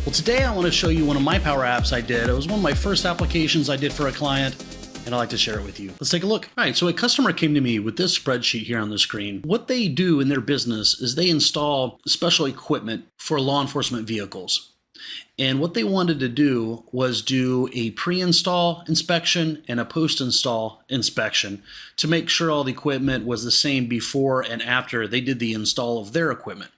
Well, today I want to show you one of my Power Apps I did. It was one of my first applications I did for a client, and I'd like to share it with you. Let's take a look. All right, so a customer came to me with this spreadsheet here on the screen. What they do in their business is they install special equipment for law enforcement vehicles. And what they wanted to do was do a pre-install inspection and a post-install inspection to make sure all the equipment was the same before and after they did the install of their equipment.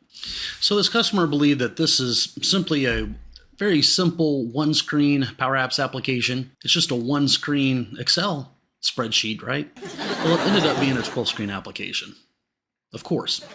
So this customer believed that this is simply a very simple one-screen PowerApps application. It's just a one-screen Excel spreadsheet, right? Well, it ended up being a 12-screen application, of course.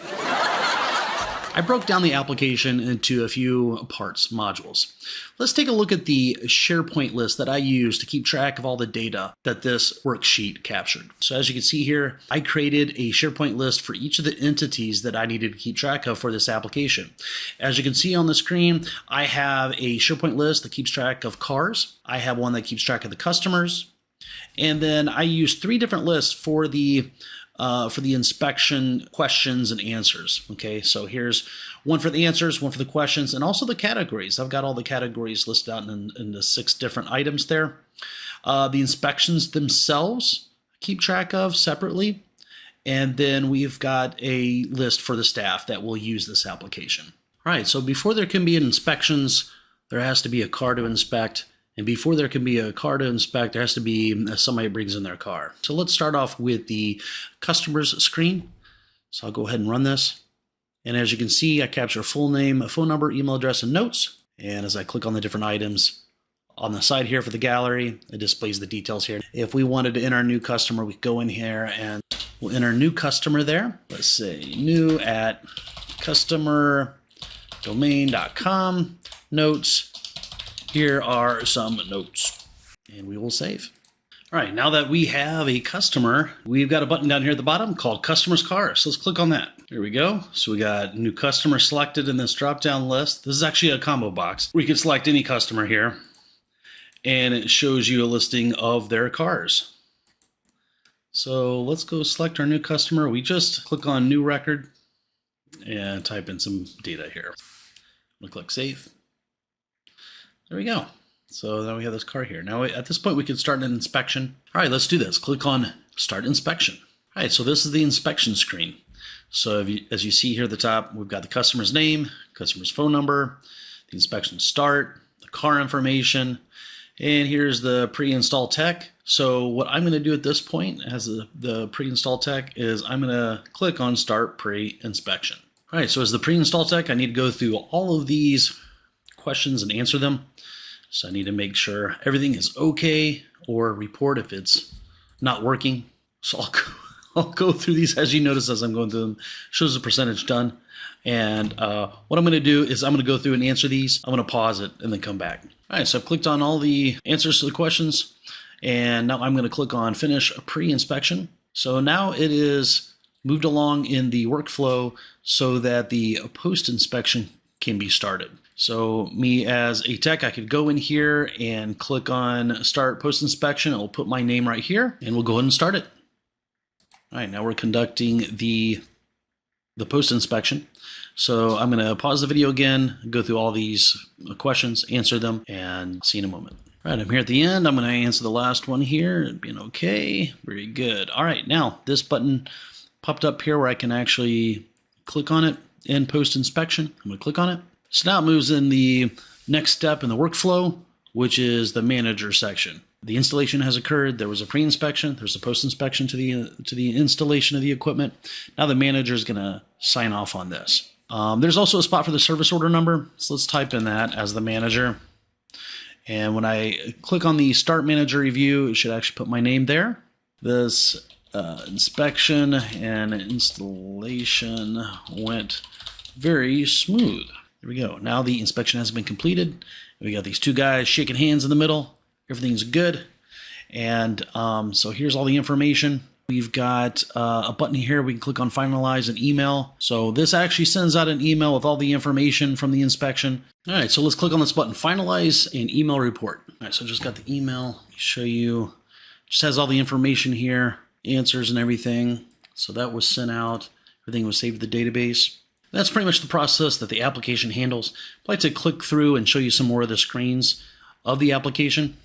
I broke down the application into a few parts, modules. Let's take a look at the SharePoint list that I use to keep track of all the data that this worksheet captured. So as you can see here, I created a SharePoint list for each of the entities that I needed to keep track of for this application. As you can see on the screen, I have a SharePoint list that keeps track of cars. I have one that keeps track of the customers. And then I use 3 different lists for the inspection questions and answers. Okay, so here's one for the answers, one for the questions, and also the categories. I've got all the categories listed out in the 6 different items there. The inspections themselves keep track of separately. And then we've got a list for the staff that will use this application. All right, so before there can be inspections, there has to be a car to inspect. And before there can be a car to inspect, there has to be somebody brings in their car. So let's start off with the customer's screen. So I'll go ahead and run this. And as you can see, I capture full name, phone number, email address, and notes. And as I click on the different items on the side here for the gallery, it displays the details here. If we wanted to enter a new customer, we could go in here and we'll enter a new customer there. Let's say new at customerdomain.com, notes. Here are some notes, and we will save. All right, now that we have a customer, we've got a button down here at the bottom called Customer's Car. So let's click on that. There we go. So we got new customer selected in this drop-down list. This is actually a combo box. We can select any customer here, and it shows you a listing of their cars. So let's go select our new customer. We just click on New Record and type in some data here. We'll click Save. There we go. So now we have this car here. Now at this point we can start an inspection. All right, let's do this. Click on Start Inspection. All right, so this is the inspection screen. So as you see here at the top, we've got the customer's name, customer's phone number, the inspection start, the car information, and here's the pre-install tech. So what I'm going to do at this point as the pre-install tech is I'm going to click on Start Pre-Inspection. All right, so as the pre-install tech, I need to go through all of these questions and answer them. So I need to make sure everything is okay or report if it's not working. So I'll go through these as you notice as I'm going through them. Shows the percentage done. And what I'm going to do is I'm going to go through and answer these. I'm going to pause it and then come back. All right, so I've clicked on all the answers to the questions. And now I'm going to click on Finish Pre-Inspection. So now it is moved along in the workflow so that the post-inspection can be started. So me as a tech, I could go in here and click on Start Post-Inspection. It will put my name right here, and we'll go ahead and start it. All right, now we're conducting the post-inspection. So I'm going to pause the video again, go through all these questions, answer them, and see you in a moment. All right, I'm here at the end. I'm going to answer the last one here. It being okay. Very good. All right, now this button popped up here where I can actually click on it in post-inspection. I'm going to click on it. So now it moves in the next step in the workflow, which is the manager section. The installation has occurred. There was a pre-inspection. There's a post-inspection to the installation of the equipment. Now the manager is going to sign off on this. There's also a spot for the service order number. So let's type in that as the manager. And when I click on the Start Manager Review, it should actually put my name there. This inspection and installation went very smooth. There we go. Now the inspection has been completed. We got these 2 guys shaking hands in the middle. Everything's good. And so here's all the information. We've got a button here. We can click on Finalize an email. So this actually sends out an email with all the information from the inspection. All right, so let's click on this button, Finalize an email report. All right, so I just got the email. Let me show you. Just has all the information here, answers and everything. So that was sent out. Everything was saved to the database. That's pretty much the process that the application handles. I'd like to click through and show you some more of the screens of the application.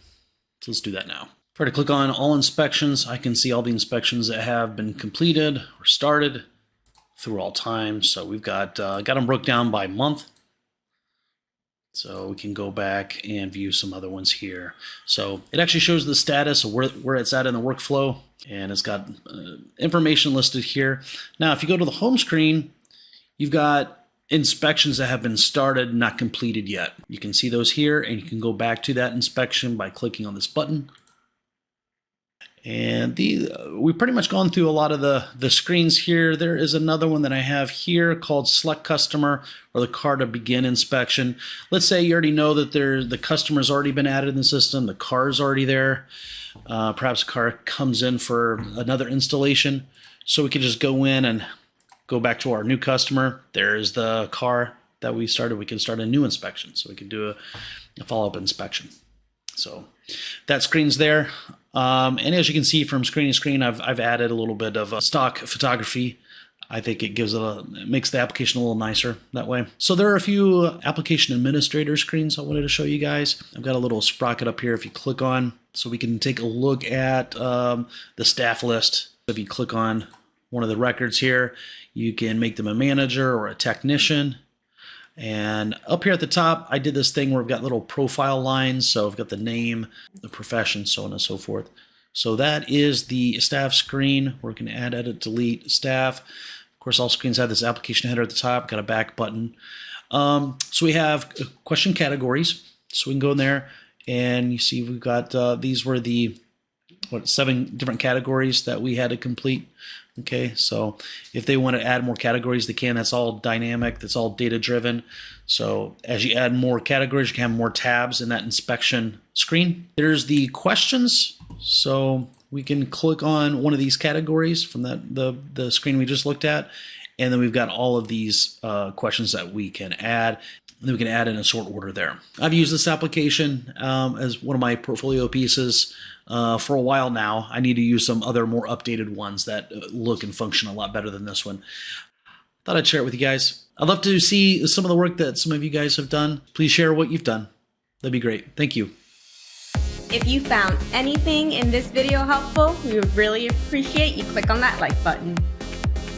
So let's do that now. If I were to click on all inspections, I can see all the inspections that have been completed or started through all time. So we've got them broke down by month. So we can go back and view some other ones here. So it actually shows the status of where it's at in the workflow, and it's got information listed here. Now, if you go to the home screen, you've got inspections that have been started, not completed yet. You can see those here, and you can go back to that inspection by clicking on this button. And we've pretty much gone through a lot of the screens here. There is another one that I have here called Select Customer, or the car to begin inspection. Let's say you already know that the customer's already been added in the system, the car's already there. Perhaps a car comes in for another installation. So we can just go in and go back to our new customer. There's the car that we started. We can start a new inspection. So we can do a follow-up inspection. So that screen's there. And as you can see from screen to screen, I've added a little bit of stock photography. I think it makes the application a little nicer that way. So there are a few application administrator screens I wanted to show you guys. I've got a little sprocket up here if you click on, so we can take a look at the staff list. If you click on one of the records here, you can make them a manager or a technician. And up here at the top, I did this thing where we've got little profile lines. So I've got the name, the profession, so on and so forth. So that is the staff screen. We're going to add, edit, delete, staff. Of course, all screens have this application header at the top, got a back button. So we have question categories. So we can go in there and you see we've got, these were the 7 different categories that we had to complete. Okay, so if they want to add more categories, they can. That's all dynamic. That's all data driven. So as you add more categories, you can have more tabs in that inspection screen. There's the questions. So we can click on one of these categories from the screen we just looked at. And then we've got all of these questions that we can add. And then we can add in a sort order there. I've used this application as one of my portfolio pieces for a while now. I need to use some other more updated ones that look and function a lot better than this one. Thought I'd share it with you guys. I'd love to see some of the work that some of you guys have done. Please share what you've done. That'd be great. Thank you. If you found anything in this video helpful, we would really appreciate you click on that like button.